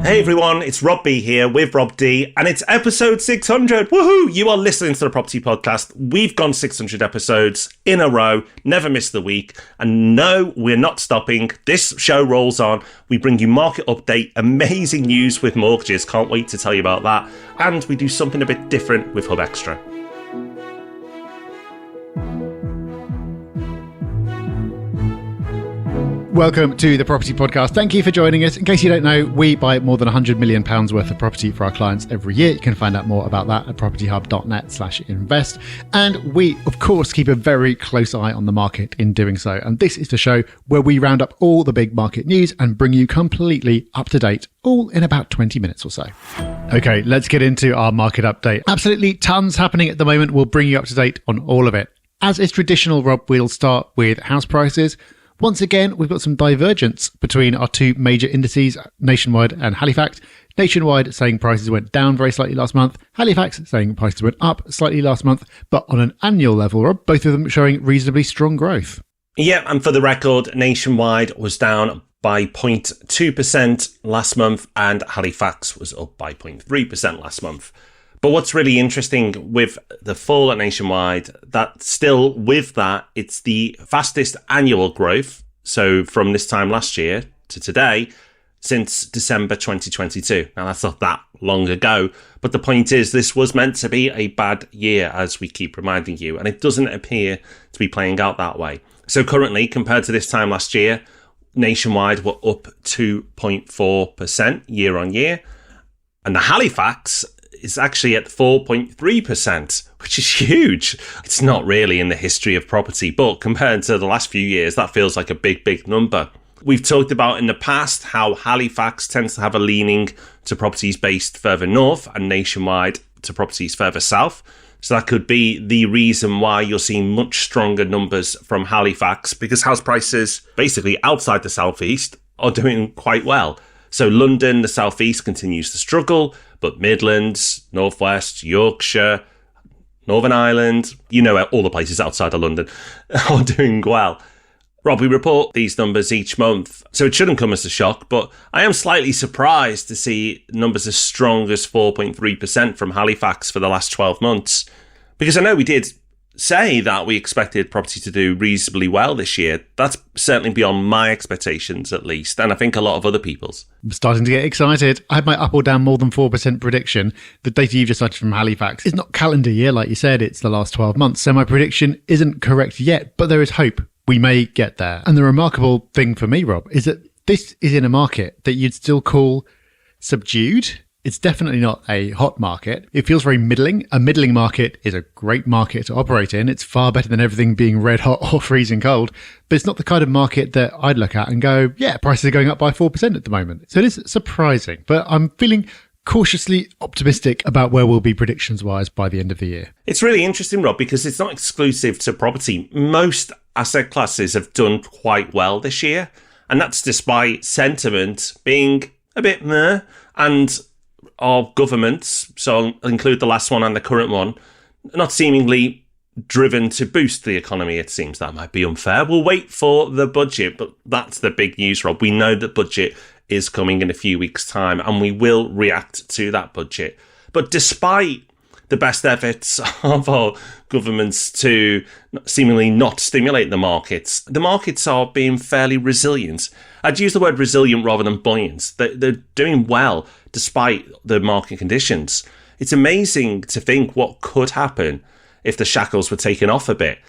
Hey everyone, it's Rob B here with Rob D, and it's episode 600. Woohoo! You are listening to the Property Podcast. We've gone 600 episodes in a row, never missed the week, and no, we're not stopping. This show rolls on. We bring you market update, amazing news with mortgages, can't wait to tell you about that, and we do something a bit different with Hub Extra. Welcome to the Property Podcast. Thank you for joining us. In case you don't know, we buy more than £100 million worth of property for our clients every year. You can find out more about that at propertyhub.net/invest. And we, of course, keep a very close eye on the market in doing so. And this is the show where we round up all the big market news and bring you completely up to date, all in about 20 minutes or so. Okay, let's get into our market update. Absolutely tons happening at the moment. We'll bring you up to date on all of it. As is traditional, Rob, we'll start with house prices. Once again, we've got some divergence between our two major indices, Nationwide and Halifax. Nationwide saying prices went down very slightly last month. Halifax saying prices went up slightly last month. But on an annual level, Rob, both of them showing reasonably strong growth. Yeah, and for the record, Nationwide was down by 0.2% last month, and Halifax was up by 0.3% last month. But what's really interesting with the fall at Nationwide, that still with that, it's the fastest annual growth. So from this time last year to today, since December 2022. Now that's not that long ago. But the point is, this was meant to be a bad year, as we keep reminding you. And it doesn't appear to be playing out that way. So currently, compared to this time last year, Nationwide were up 2.4% year on year. And the Halifax is actually at 4.3%, which is huge. It's not really in the history of property, but compared to the last few years, that feels like a big, big number. We've talked about in the past how Halifax tends to have a leaning to properties based further north and Nationwide to properties further south. So that could be the reason why you're seeing much stronger numbers from Halifax, because house prices basically outside the southeast are doing quite well. So London, the southeast continues to struggle, but Midlands, Northwest, Yorkshire, Northern Ireland, you know, all the places outside of London are doing well. Rob, we report these numbers each month, so it shouldn't come as a shock, but I am slightly surprised to see numbers as strong as 4.3% from Halifax for the last 12 months, because I know we did say that we expected property to do reasonably well this year. That's certainly beyond my expectations, at least, and I think a lot of other people's. I'm starting to get excited. I had my up or down more than 4% prediction. The data you've just cited from Halifax is not calendar year, like you said, it's the last 12 months. So my prediction isn't correct yet, but there is hope. We may get there. And the remarkable thing for me, Rob, is that this is in a market that you'd still call subdued. It's definitely not a hot market. It feels very middling. A middling market is a great market to operate in. It's far better than everything being red hot or freezing cold. But it's not the kind of market that I'd look at and go, yeah, prices are going up by 4% at the moment. So it is surprising. But I'm feeling cautiously optimistic about where we'll be predictions-wise by the end of the year. It's really interesting, Rob, because it's not exclusive to property. Most asset classes have done quite well this year. And that's despite sentiment being a bit meh, and our governments, so I'll include the last one and the current one, not seemingly driven to boost the economy. It seems that might be unfair. We'll wait for the budget, but that's the big news, Rob. We know that budget is coming in a few weeks' time, and we will react to that budget. But despite the best efforts of our governments to seemingly not stimulate the markets are being fairly resilient. I'd use the word resilient rather than buoyant. They're doing well despite the market conditions. It's amazing to think what could happen if the shackles were taken off a bit.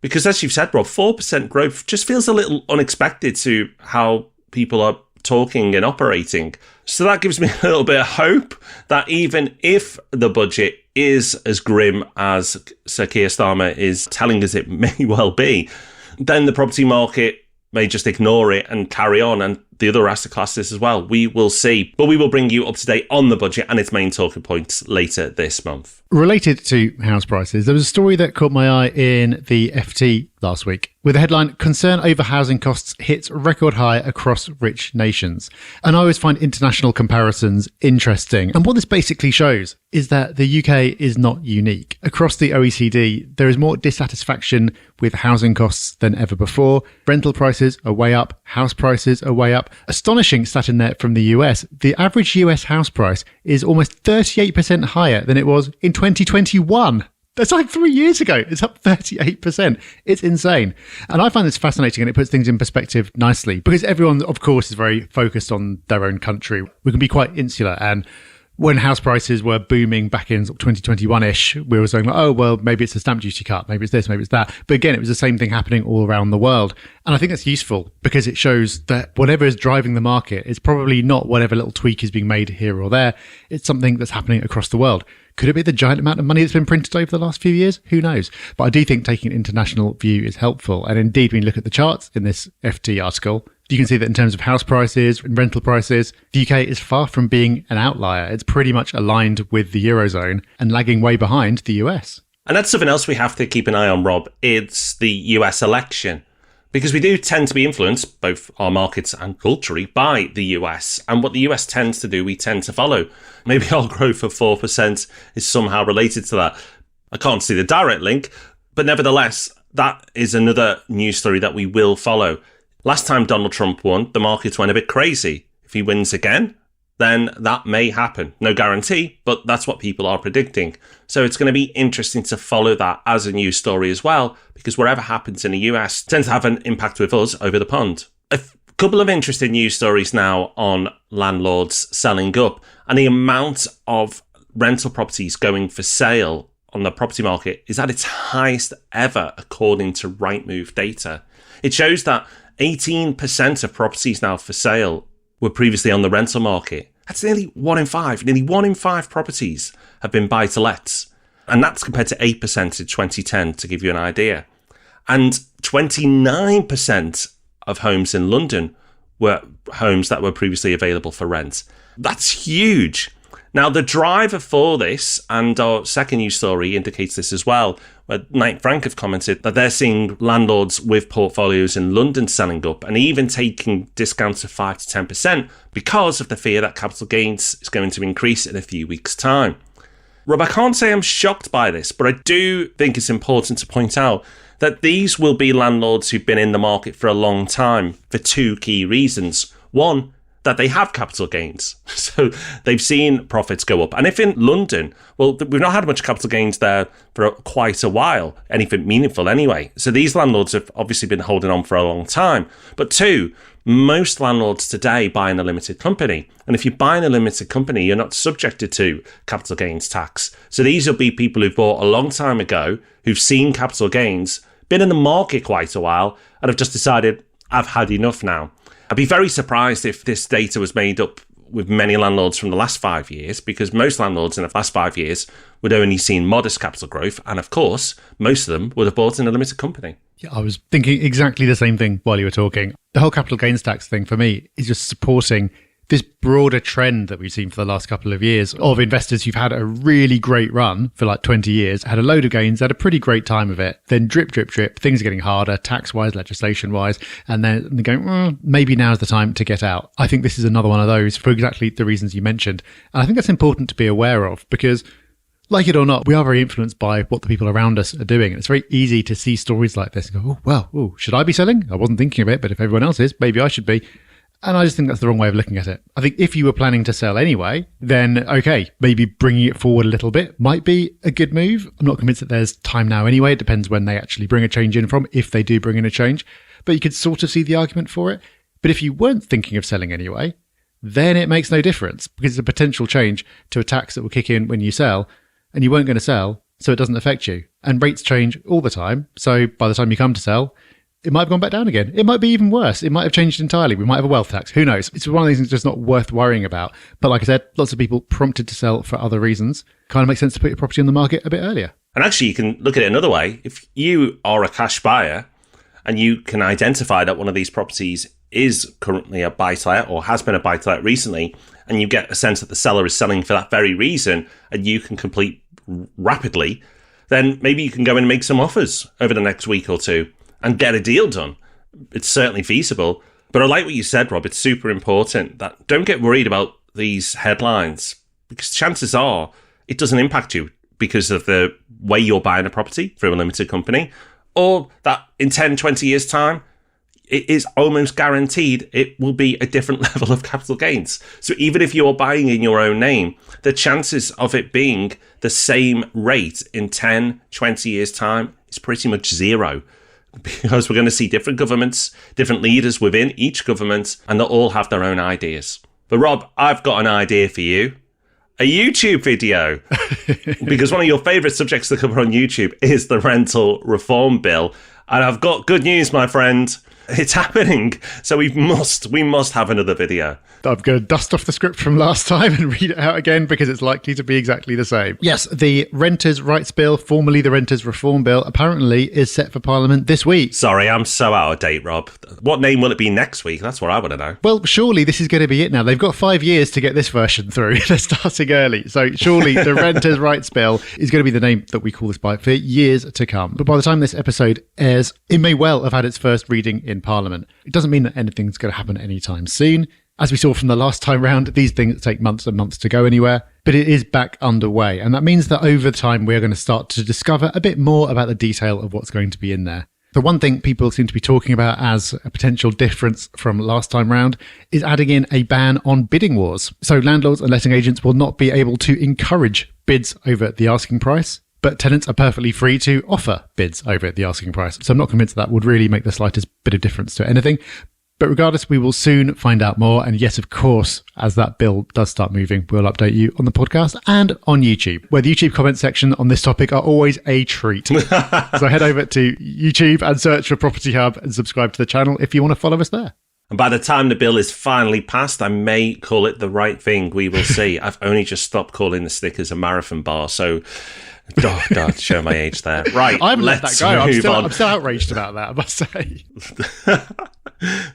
Because as you've said, Rob, 4% growth just feels a little unexpected to how people are talking and operating. So that gives me a little bit of hope that even if the budget is as grim as Sir Keir Starmer is telling us it may well be, then the property market may just ignore it and carry on, and the other asset classes as well. We will see. But we will bring you up to date on the budget and its main talking points later this month. Related to house prices, there was a story that caught my eye in the FT last week with the headline, "Concern over housing costs hits record high across rich nations." And I always find international comparisons interesting. And what this basically shows is that the UK is not unique. Across the OECD, there is more dissatisfaction with housing costs than ever before. Rental prices are way up, house prices are way up. up. Astonishing stat in there from the US. The average US house price is almost 38% higher than it was in 2021. That's like 3 years ago. It's up 38%. It's insane. And I find this fascinating, and it puts things in perspective nicely because everyone, of course, is very focused on their own country. We can be quite insular. And when house prices were booming back in 2021-ish, we were saying, like, oh, well, maybe it's a stamp duty cut. Maybe it's this, maybe it's that. But again, it was the same thing happening all around the world. And I think that's useful because it shows that whatever is driving the market is probably not whatever little tweak is being made here or there. It's something that's happening across the world. Could it be the giant amount of money that's been printed over the last few years? Who knows? But I do think taking an international view is helpful. And indeed, when you look at the charts in this FT article, you can see that in terms of house prices and rental prices, the UK is far from being an outlier. It's pretty much aligned with the Eurozone and lagging way behind the US. And that's something else we have to keep an eye on, Rob. It's the US election. Because we do tend to be influenced, both our markets and culturally, by the US. And what the US tends to do, we tend to follow. Maybe our growth of 4% is somehow related to that. I can't see the direct link, but nevertheless, that is another news story that we will follow. Last time Donald Trump won, the markets went a bit crazy. If he wins again, then that may happen. No guarantee, but that's what people are predicting. So it's going to be interesting to follow that as a news story as well, because whatever happens in the US tends to have an impact with us over the pond. A couple of interesting news stories now on landlords selling up, and the amount of rental properties going for sale on the property market is at its highest ever, according to Rightmove data. It shows that 18% of properties now for sale were previously on the rental market. That's nearly 1 in 5. Nearly 1 in 5 properties have been buy-to-lets. And that's compared to 8% in 2010, to give you an idea. And 29% of homes in London were homes that were previously available for rent. That's huge. Now, the driver for this, and our second news story indicates this as well, where Knight Frank have commented that they're seeing landlords with portfolios in London selling up and even taking discounts of 5 to 10% because of the fear that capital gains is going to increase in a few weeks' time. Rob, I can't say I'm shocked by this, but I do think it's important to point out that these will be landlords who've been in the market for a long time for 2 key reasons. One, that they have capital gains. So they've seen profits go up. And if in London, well, we've not had much capital gains there for quite a while, anything meaningful anyway. So these landlords have obviously been holding on for a long time. But 2, most landlords today buy in a limited company. And if you buy in a limited company, you're not subjected to capital gains tax. So these will be people who bought a long time ago, who've seen capital gains, been in the market quite a while, and have just decided, I've had enough now. I'd be very surprised if this data was made up with many landlords from the last 5 years, because most landlords in the last 5 years would have only seen modest capital growth. And of course, most of them would have bought in a limited company. Yeah, I was thinking exactly the same thing while you were talking. The whole capital gains tax thing for me is just supporting this broader trend that we've seen for the last couple of years of investors who've had a really great run for like 20 years, had a load of gains, had a pretty great time of it, then drip, drip, drip, things are getting harder, tax-wise, legislation-wise, and then they're going, maybe now's the time to get out. I think this is another one of those for exactly the reasons you mentioned. And I think that's important to be aware of because, like it or not, we are very influenced by what the people around us are doing. And it's very easy to see stories like this and go, should I be selling? I wasn't thinking of it, but if everyone else is, maybe I should be. And I just think that's the wrong way of looking at it. I think if you were planning to sell anyway, then okay, maybe bringing it forward a little bit might be a good move. I'm not convinced that there's time now anyway. It depends when they actually bring a change in from, if they do bring in a change. But you could sort of see the argument for it. But if you weren't thinking of selling anyway, then it makes no difference because it's a potential change to a tax that will kick in when you sell and you weren't going to sell, so it doesn't affect you. And rates change all the time. So by the time you come to sell, it might have gone back down again. It might be even worse. It might have changed entirely. We might have a wealth tax. Who knows? It's one of these things just not worth worrying about. But like I said, lots of people prompted to sell for other reasons. Kind of makes sense to put your property on the market a bit earlier. And actually, you can look at it another way. If you are a cash buyer and you can identify that one of these properties is currently a buy-to-let or has been a buy-to-let recently, and you get a sense that the seller is selling for that very reason, and you can complete rapidly, then maybe you can go and make some offers over the next week or two and get a deal done. It's certainly feasible. But I like what you said, Rob. It's super important that don't get worried about these headlines because chances are it doesn't impact you because of the way you're buying a property through a limited company, or that in 10, 20 years' time, it is almost guaranteed it will be a different level of capital gains. So even if you're buying in your own name, the chances of it being the same rate in 10, 20 years' time is pretty much zero. Because we're going to see different governments, different leaders within each government, and they'll all have their own ideas. But Rob, I've got an idea for you. A YouTube video. Because one of your favourite subjects to cover on YouTube is the rental reform bill. And I've got good news, my friend. It's happening. So we must have another video. I'm going to dust off the script from last time and read it out again because it's likely to be exactly the same. Yes, the Renters' Rights Bill, formerly the Renters' Reform Bill, apparently is set for Parliament this week. Sorry, I'm so out of date, Rob. What name will it be next week? That's what I want to know. Well, surely this is going to be it now. They've got 5 years to get this version through. They're starting early. So surely the Renters' Rights Bill is going to be the name that we call this by for years to come. But by the time this episode airs, it may well have had its first reading in Parliament. It doesn't mean that anything's going to happen anytime soon. As we saw from the last time round, these things take months and months to go anywhere, but it is back underway. And that means that over time, we are going to start to discover a bit more about the detail of what's going to be in there. The one thing people seem to be talking about as a potential difference from last time round is adding in a ban on bidding wars. So landlords and letting agents will not be able to encourage bids over the asking price, but tenants are perfectly free to offer bids over the asking price. So I'm not convinced that would really make the slightest bit of difference to anything. But regardless, we will soon find out more. And yes, of course, as that bill does start moving, we'll update you on the podcast and on YouTube, where the YouTube comment section on this topic are always a treat. So head over to YouTube and search for Property Hub and subscribe to the channel if you want to follow us there. And by the time the bill is finally passed, I may call it the right thing. We will see. I've only just stopped calling the Snickers a marathon bar. So, oh God, show my age there. Right, I haven't let that go. I'm still outraged about that, I must say.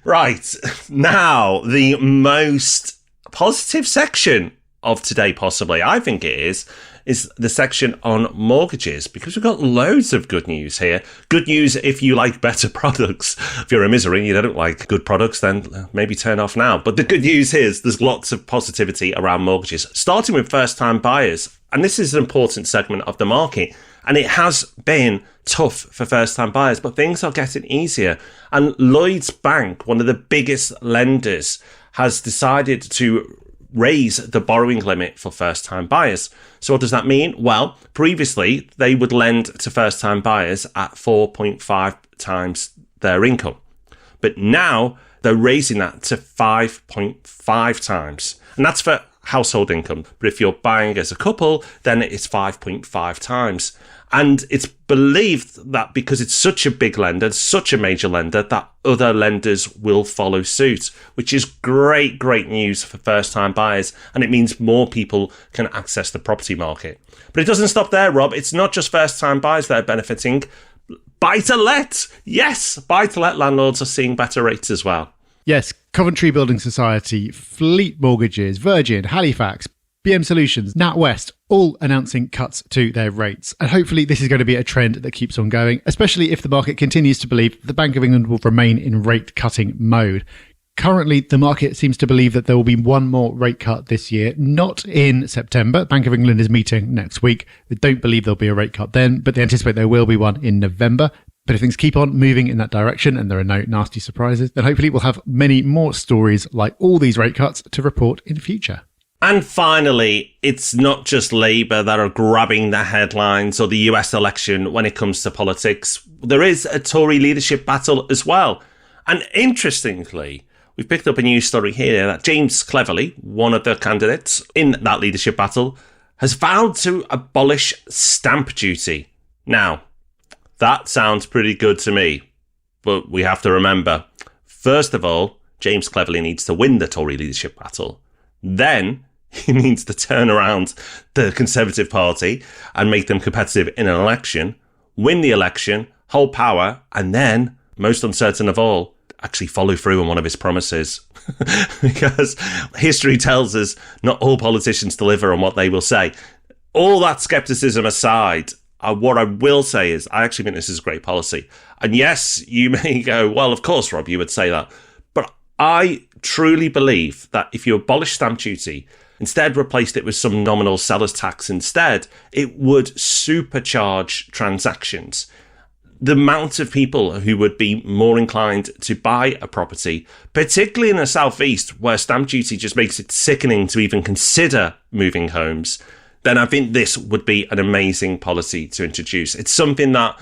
Right, now the most positive section of today, possibly, I think it is the section on mortgages, because we've got loads of good news here. Good news if you like better products. If you're a misery and you don't like good products, then maybe turn off now. But the good news is there's lots of positivity around mortgages, starting with first-time buyers. And this is an important segment of the market. And it has been tough for first-time buyers, but things are getting easier. And Lloyds Bank, one of the biggest lenders, has decided to raise the borrowing limit for first-time buyers. So what does that mean? Well, previously, they would lend to first-time buyers at 4.5 times their income. But now they're raising that to 5.5 times. And that's for household income. But if you're buying as a couple, then it's 5.5 times. And it's believed that because it's such a big lender, such a major lender, that other lenders will follow suit, which is great news for first-time buyers. And it means more people can access the property market. But it doesn't stop there, Rob. It's not just first-time buyers that are benefiting. Buy-to-let! Yes, buy-to-let landlords are seeing better rates as well. Yes, Coventry Building Society, Fleet Mortgages, Virgin, Halifax, BM Solutions, NatWest, all announcing cuts to their rates. And hopefully this is going to be a trend that keeps on going, especially if the market continues to believe the Bank of England will remain in rate cutting mode. Currently, the market seems to believe that there will be one more rate cut this year, not in September. Bank of England is meeting next week. They don't believe there'll be a rate cut then, but they anticipate there will be one in November. But if things keep on moving in that direction and there are no nasty surprises, then hopefully we'll have many more stories like all these rate cuts to report in future. And finally, it's not just Labour that are grabbing the headlines or the US election when it comes to politics. There is a Tory leadership battle as well. And interestingly, we've picked up a news story here that James Cleverly, one of the candidates in that leadership battle, has vowed to abolish stamp duty. Now, that sounds pretty good to me. But we have to remember, first of all, James Cleverly needs to win the Tory leadership battle. Then he needs to turn around the Conservative Party and make them competitive in an election, win the election, hold power, and then, most uncertain of all, actually follow through on one of his promises. Because history tells us not all politicians deliver on what they will say. All that skepticism aside, what I will say is I actually think this is great policy. And yes, you may go, well, of course, Rob, you would say that. But I truly believe that if you abolish stamp duty, instead replaced it with some nominal seller's tax instead, it would supercharge transactions. the amount of people who would be more inclined to buy a property, particularly in the southeast, where stamp duty just makes it sickening to even consider moving homes, then I think this would be an amazing policy to introduce. It's something that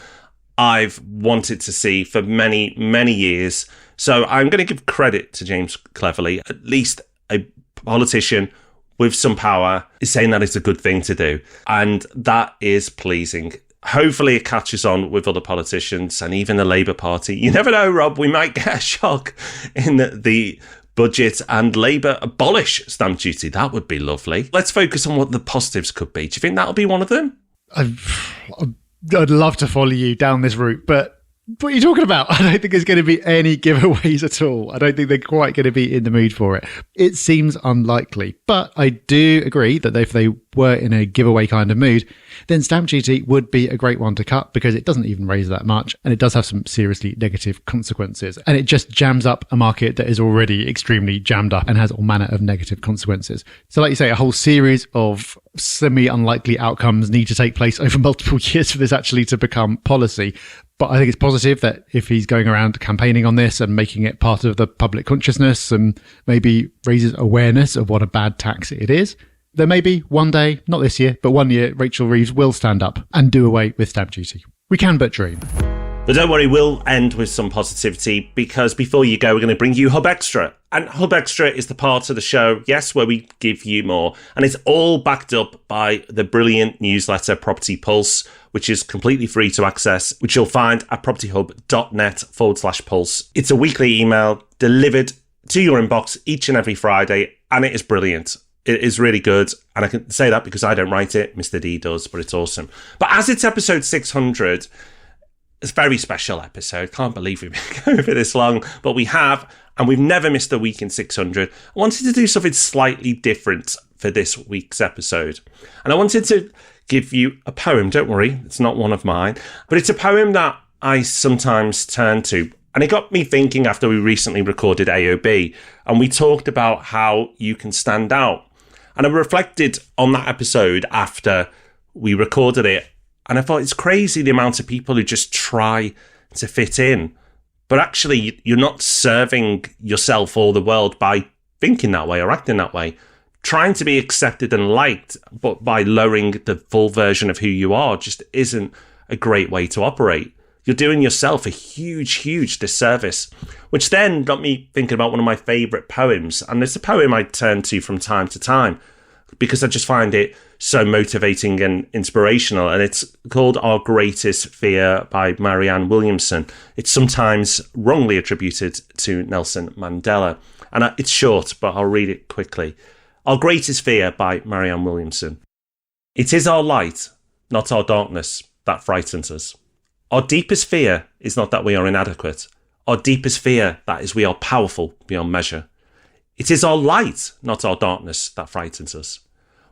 I've wanted to see for many, many years. So I'm going to give credit to James Cleverly. At least a politician with some power is saying that it's a good thing to do. And that is pleasing. Hopefully it catches on with other politicians and even the Labour Party. You never know, Rob, we might get a shock in the budget and Labour abolish stamp duty. That would be lovely. Let's focus on what the positives could be. Do you think that'll be one of them? I'd love to follow you down this route, but what are you talking about? I don't think there's going to be any giveaways at all. I don't think they're quite going to be in the mood for it. It seems unlikely, but I do agree that if they were in a giveaway kind of mood, then stamp duty would be a great one to cut because it doesn't even raise that much and it does have some seriously negative consequences. And it just jams up a market that is already extremely jammed up and has all manner of negative consequences. So like you say, a whole series of semi-unlikely outcomes need to take place over multiple years for this actually to become policy. But I think it's positive that if he's going around campaigning on this and making it part of the public consciousness and maybe raises awareness of what a bad tax it is, then maybe one day, not this year, but one year, Rachel Reeves will stand up and do away with stamp duty. We can but dream. But don't worry, we'll end with some positivity because before you go, we're going to bring you Hub Extra. And Hub Extra is the part of the show, yes, where we give you more. And it's all backed up by the brilliant newsletter Property Pulse, which is completely free to access, which you'll find at propertyhub.net/pulse. It's a weekly email delivered to your inbox each and every Friday, and it is brilliant. It is really good, and I can say that because I don't write it, Mr. D does, but it's awesome. But as it's episode 600, it's a very special episode. Can't believe we've been going for this long, but we have, and we've never missed a week in 600. I wanted to do something slightly different for this week's episode, and I wanted to give you a poem. Don't worry, it's not one of mine, but it's a poem that I sometimes turn to. And it got me thinking after we recently recorded AOB, and we talked about how you can stand out. And I reflected on that episode after we recorded it, and I thought it's crazy the amount of people who just try to fit in. But actually, you're not serving yourself or the world by thinking that way or acting that way. Trying to be accepted and liked, but by lowering the full version of who you are just isn't a great way to operate. You're doing yourself a huge, huge disservice, which then got me thinking about one of my favourite poems. And it's a poem I turn to from time to time because I just find it so motivating and inspirational. And it's called Our Greatest Fear by Marianne Williamson. It's sometimes wrongly attributed to Nelson Mandela. And it's short, but I'll read it quickly. Our Greatest Fear by Marianne Williamson. It is our light, not our darkness, that frightens us. Our deepest fear is not that we are inadequate. Our deepest fear, that is we are powerful beyond measure. It is our light, not our darkness, that frightens us.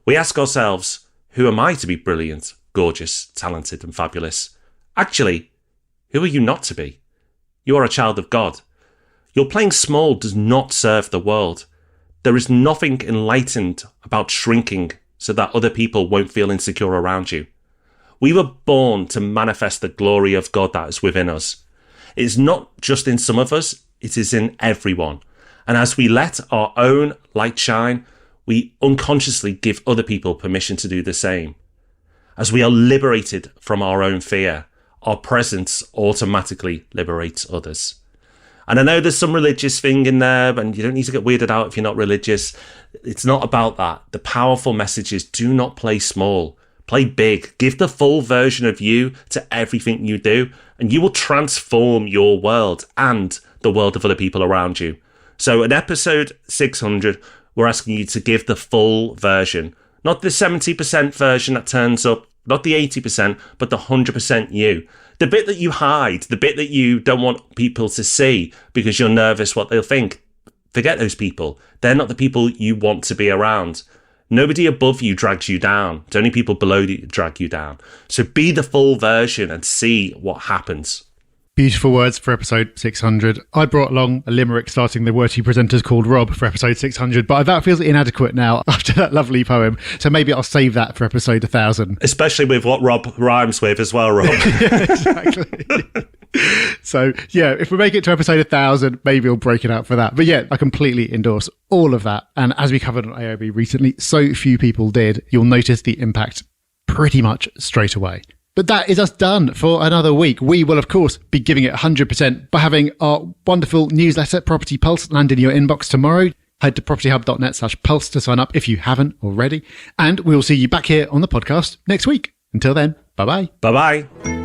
We ask ourselves, who am I to be brilliant, gorgeous, talented and fabulous? Actually, who are you not to be? You are a child of God. Your playing small does not serve the world. There is nothing enlightened about shrinking so that other people won't feel insecure around you. We were born to manifest the glory of God that is within us. It is not just in some of us, it is in everyone. And as we let our own light shine, we unconsciously give other people permission to do the same. As we are liberated from our own fear, our presence automatically liberates others. And I know there's some religious thing in there, and you don't need to get weirded out if you're not religious. It's not about that. The powerful message is do not play small. Play big. Give the full version of you to everything you do, and you will transform your world and the world of other people around you. So in episode 600, we're asking you to give the full version. Not the 70% version that turns up, not the 80%, but the 100% you. The bit that you hide, the bit that you don't want people to see because you're nervous what they'll think. Forget those people. They're not the people you want to be around. Nobody above you drags you down. It's only people below you drag you down. So be the full version and see what happens. Beautiful words for episode 600. I brought along a limerick starting the wordy presenters called Rob for episode 600, but that feels inadequate now after that lovely poem. So maybe I'll save that for episode 1000. Especially with what Rob rhymes with as well, Rob. Yeah, exactly. So, yeah, if we make it to episode 1000, maybe we'll break it out for that. But yeah, I completely endorse all of that. And as we covered on AOB recently, so few people did, you'll notice the impact pretty much straight away. But that is us done for another week. We will, of course, be giving it 100% by having our wonderful newsletter, Property Pulse, land in your inbox tomorrow. Head to propertyhub.net/pulse to sign up if you haven't already. And we will see you back here on the podcast next week. Until then, bye-bye. Bye-bye.